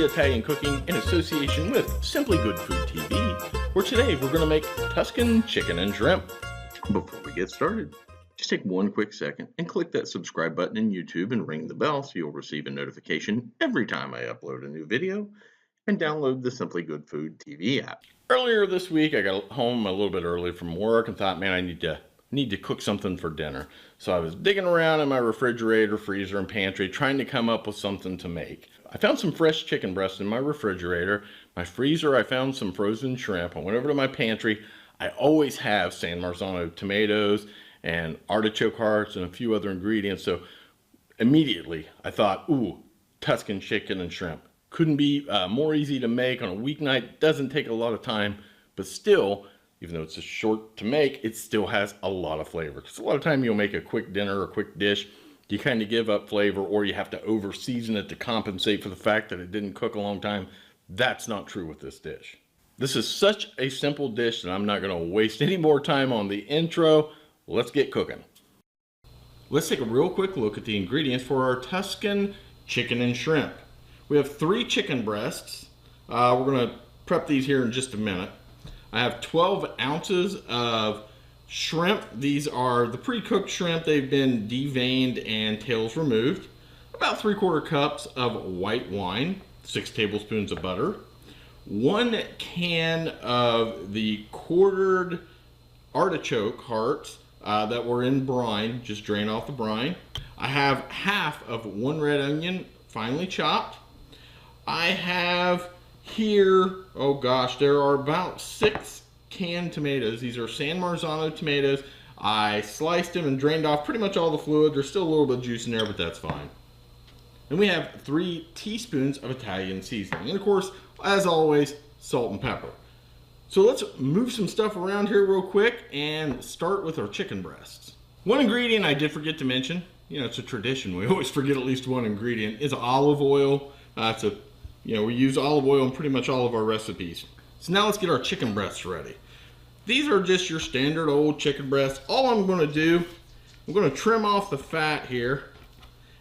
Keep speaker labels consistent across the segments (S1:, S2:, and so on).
S1: Italian Cooking in association with Simply Good Food TV, where today we're going to make Tuscan Chicken and Shrimp. Before we get started, just take one quick second and click that subscribe button in YouTube and ring the bell so you'll receive a notification every time I upload a new video, and download the Simply Good Food TV app. Earlier this week, I got home a little bit early from work and thought, man, I need to cook something for dinner. So I was digging around in my refrigerator, freezer, and pantry trying to come up with something to make. I found some fresh chicken breast in my refrigerator. My freezer, I found some frozen shrimp. I went over to my pantry. I always have San Marzano tomatoes and artichoke hearts and a few other ingredients. So immediately I thought, ooh, Tuscan chicken and shrimp. Couldn't be more easy to make on a weeknight. Doesn't take a lot of time, but still, even though it's short to make, it still has a lot of flavor. Because a lot of time you'll make a quick dinner or a quick dish, you kind of give up flavor, or you have to over season it to compensate for the fact that it didn't cook a long time. That's not true with this dish. This is such a simple dish that I'm not going to waste any more time on the intro. Let's get cooking. Let's take a real quick look at the ingredients for our Tuscan chicken and shrimp. We have 3 chicken breasts. We're going to prep these here in just a minute. I have 12 ounces of shrimp. These are the pre-cooked shrimp. They've been deveined and tails removed. About 3/4 cups of white wine, 6 tablespoons of butter, 1 can of the quartered artichoke hearts that were in brine. Just drain off the brine. I have half of 1 red onion, finely chopped. I have here, oh gosh, there are about 6 canned tomatoes. These are San Marzano tomatoes. I sliced them and drained off pretty much all the fluid. There's still a little bit of juice in there, but that's fine. And we have 3 teaspoons of Italian seasoning. And of course, as always, salt and pepper. So let's move some stuff around here real quick and start with our chicken breasts. One ingredient I did forget to mention, you know, it's a tradition. We always forget at least one ingredient, is olive oil. We use olive oil in pretty much all of our recipes. So now let's get our chicken breasts ready. These are just your standard old chicken breasts. All I'm going to do, I'm going to trim off the fat here,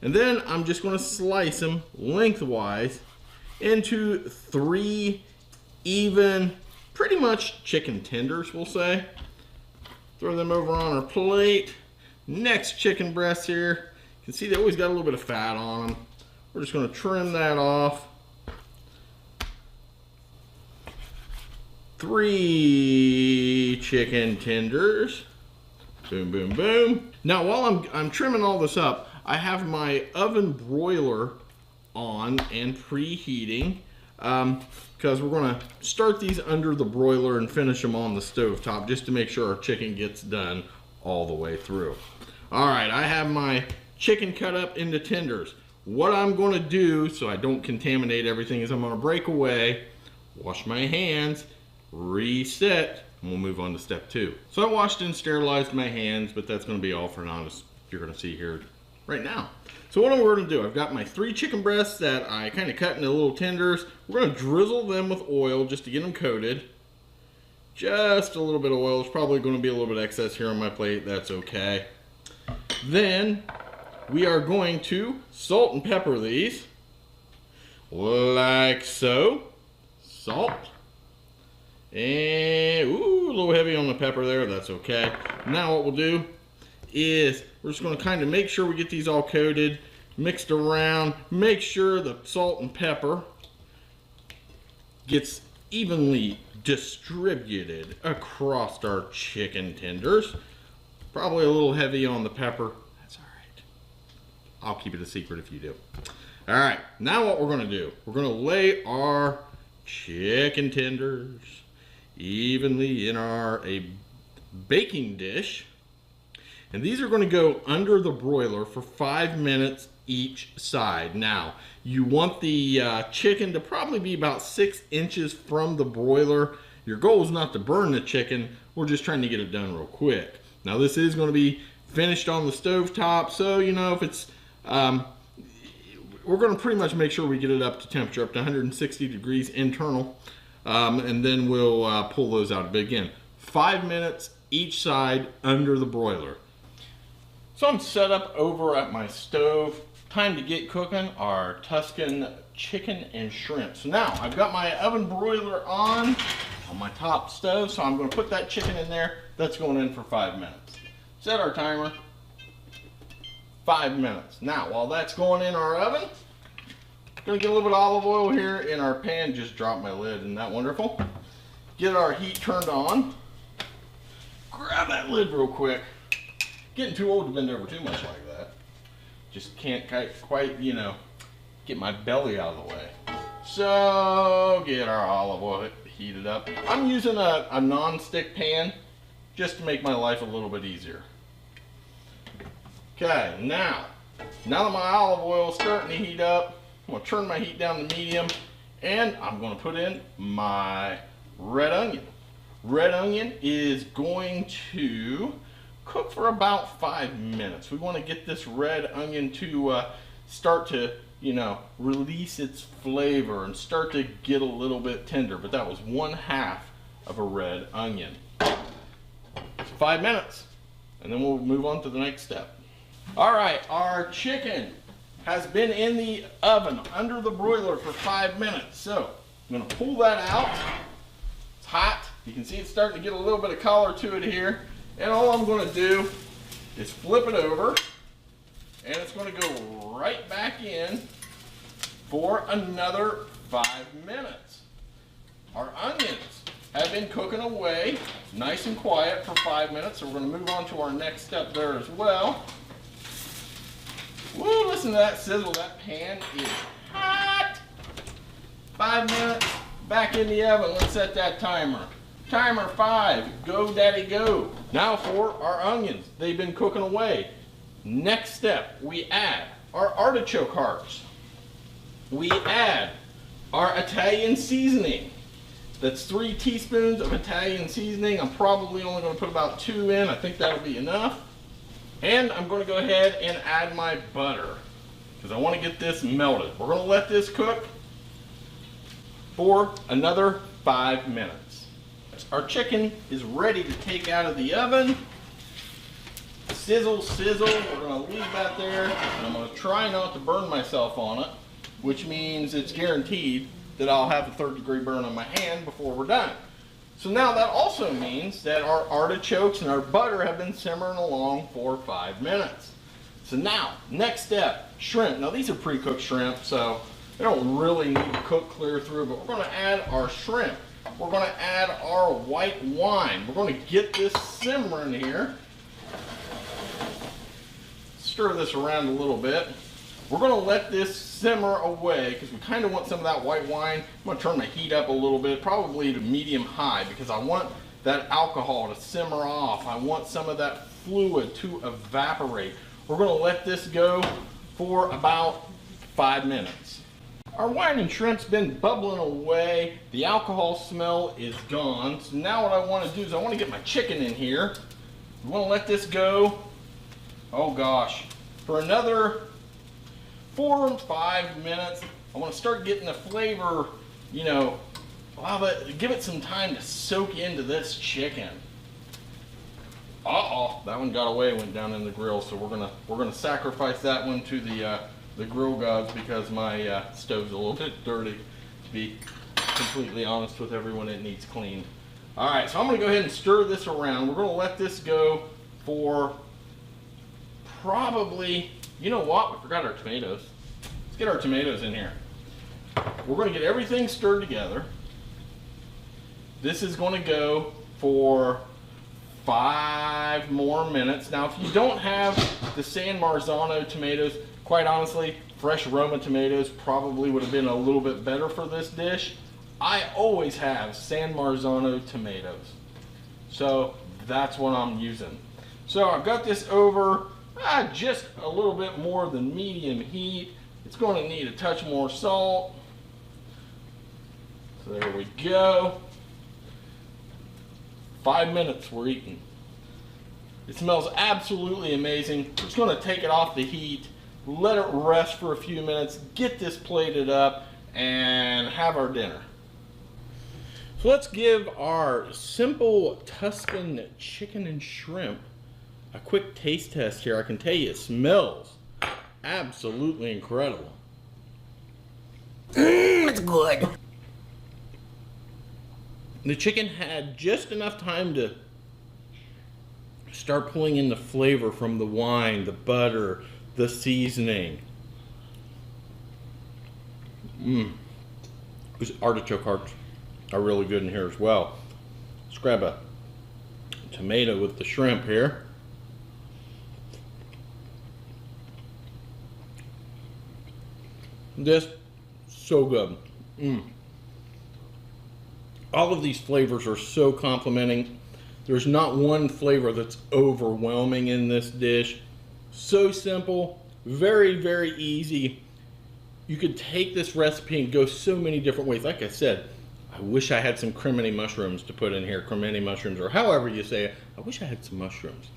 S1: and then I'm just going to slice them lengthwise into 3 even, pretty much chicken tenders, we'll say. Throw them over on our plate. Next chicken breast here. You can see they always got a little bit of fat on them. We're just going to trim that off. 3 chicken tenders. Boom, boom, boom. Now while I'm trimming all this up, I have my oven broiler on and preheating because we're going to start these under the broiler and finish them on the stove top just to make sure our chicken gets done all the way through. All right, I have my chicken cut up into tenders. What I'm going to do so I don't contaminate everything is I'm going to break away, wash my hands, reset, and we'll move on to step 2. So I washed and sterilized my hands, but that's going to be all for now. You're going to see here right now. So what we're going to do, I've got my 3 chicken breasts that I kind of cut into little tenders. We're going to drizzle them with oil just to get them coated. Just a little bit of oil. There's probably going to be a little bit excess here on my plate. That's okay. Then we are going to salt and pepper these like so. Salt. And, ooh, a little heavy on the pepper there. That's okay. Now what we'll do is we're just going to kind of make sure we get these all coated, mixed around, make sure the salt and pepper gets evenly distributed across our chicken tenders. Probably a little heavy on the pepper. That's all right. I'll keep it a secret if you do. All right, now what we're going to do, we're going to lay our chicken tenders evenly in a baking dish, and these are going to go under the broiler for 5 minutes each side. Now you want the chicken to probably be about 6 inches from the broiler. Your goal is not to burn the chicken, we're just trying to get it done real quick. Now this is going to be finished on the stove top, so you know, if it's we're going to pretty much make sure we get it up to temperature, up to 160 degrees internal, and then we'll pull those out. But again, 5 minutes each side under the broiler. So I'm set up over at my stove. time to get cooking our Tuscan chicken and shrimp. So now I've got my oven broiler on my top stove, so I'm going to put that chicken in there. That's going in for 5 minutes. Set our timer. 5 minutes. Now while that's going in our oven, I'm going to get a little bit of olive oil here in our pan. Just dropped my lid. Isn't that wonderful? Get our heat turned on. Grab that lid real quick. Getting too old to bend over too much like that. Just can't quite, you know, get my belly out of the way. So get our olive oil heated up. I'm using a non-stick pan just to make my life a little bit easier. Okay, now that my olive oil is starting to heat up, I'm going to turn my heat down to medium, and I'm going to put in my red onion. Red onion is going to cook for about 5 minutes. We want to get this red onion to start to, you know, release its flavor and start to get a little bit tender. But that was 1/2 of a red onion. 5 minutes, and then we'll move on to the next step. All right, our chicken has been in the oven under the broiler for 5 minutes. So I'm going to pull that out. It's hot. You can see it's starting to get a little bit of color to it here. And all I'm going to do is flip it over, and it's going to go right back in for another 5 minutes. Our onions have been cooking away nice and quiet for 5 minutes, so we're going to move on to our next step there as well. Woo, listen to that sizzle. That pan is hot. 5 minutes, back in the oven. Let's set that timer. Timer 5, go daddy go. Now for our onions, they've been cooking away. Next step, we add our artichoke hearts. We add our Italian seasoning. That's 3 teaspoons of Italian seasoning. I'm probably only going to put about 2 in. I think that'll be enough. And I'm going to go ahead and add my butter because I want to get this melted. We're going to let this cook for another 5 minutes. Our chicken is ready to take out of the oven. Sizzle, sizzle. We're going to leave that there. And I'm going to try not to burn myself on it, which means it's guaranteed that I'll have a 3rd-degree burn on my hand before we're done. So now that also means that our artichokes and our butter have been simmering along for 5 minutes. So now, next step, shrimp. Now these are pre-cooked shrimp, so they don't really need to cook clear through, but we're going to add our shrimp. We're going to add our white wine. We're going to get this simmering here. Stir this around a little bit. We're going to let this simmer away because we kind of want some of that white wine. I'm going to turn the heat up a little bit, probably to medium high, because I want that alcohol to simmer off. I want some of that fluid to evaporate. We're going to let this go for about 5 minutes. Our wine and shrimp's been bubbling away. The alcohol smell is gone. So now what I want to do is I want to get my chicken in here. We want to let this go, oh gosh, for another 4 or 5 minutes. I want to start getting the flavor, you know, give it some time to soak into this chicken. Uh-oh, that one got away, went down in the grill, so we're gonna sacrifice that one to the grill gods because my stove's a little bit dirty. To be completely honest with everyone, it needs cleaned. All right, so I'm gonna go ahead and stir this around. We're gonna let this go for probably, you know what? We forgot our tomatoes. Let's get our tomatoes in here. We're going to get everything stirred together. This is going to go for 5 more minutes. Now, if you don't have the San Marzano tomatoes, quite honestly, fresh Roma tomatoes probably would have been a little bit better for this dish. I always have San Marzano tomatoes. So that's what I'm using. So I've got this over just a little bit more than medium heat. It's going to need a touch more salt. So there we go. 5 minutes we're eating. It smells absolutely amazing. We're just going to take it off the heat, let it rest for a few minutes, get this plated up, and have our dinner. So let's give our simple Tuscan chicken and shrimp a quick taste test here. I can tell you it smells Absolutely incredible.
S2: It's good.
S1: The chicken had just enough time to start pulling in the flavor from the wine, the butter, the seasoning. These artichoke hearts are really good in here as well. Let's grab a tomato with the shrimp here. This, so good. All of these flavors are so complimenting. There's not one flavor that's overwhelming in this dish. So simple, very, very easy. You could take this recipe and go so many different ways. Like I said, I wish I had some cremini mushrooms to put in here, cremini mushrooms, or however you say it. I wish I had some mushrooms.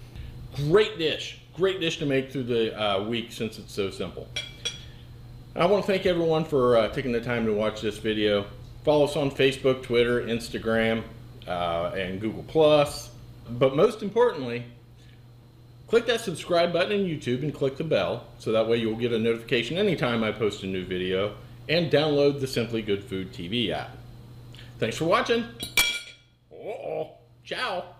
S1: Great dish to make through the week since it's so simple. I want to thank everyone for taking the time to watch this video. Follow us on Facebook, Twitter, Instagram, and Google+. But most importantly, click that subscribe button in YouTube and click the bell, so that way you'll get a notification anytime I post a new video, and download the Simply Good Food TV app. Thanks for watching. Ciao.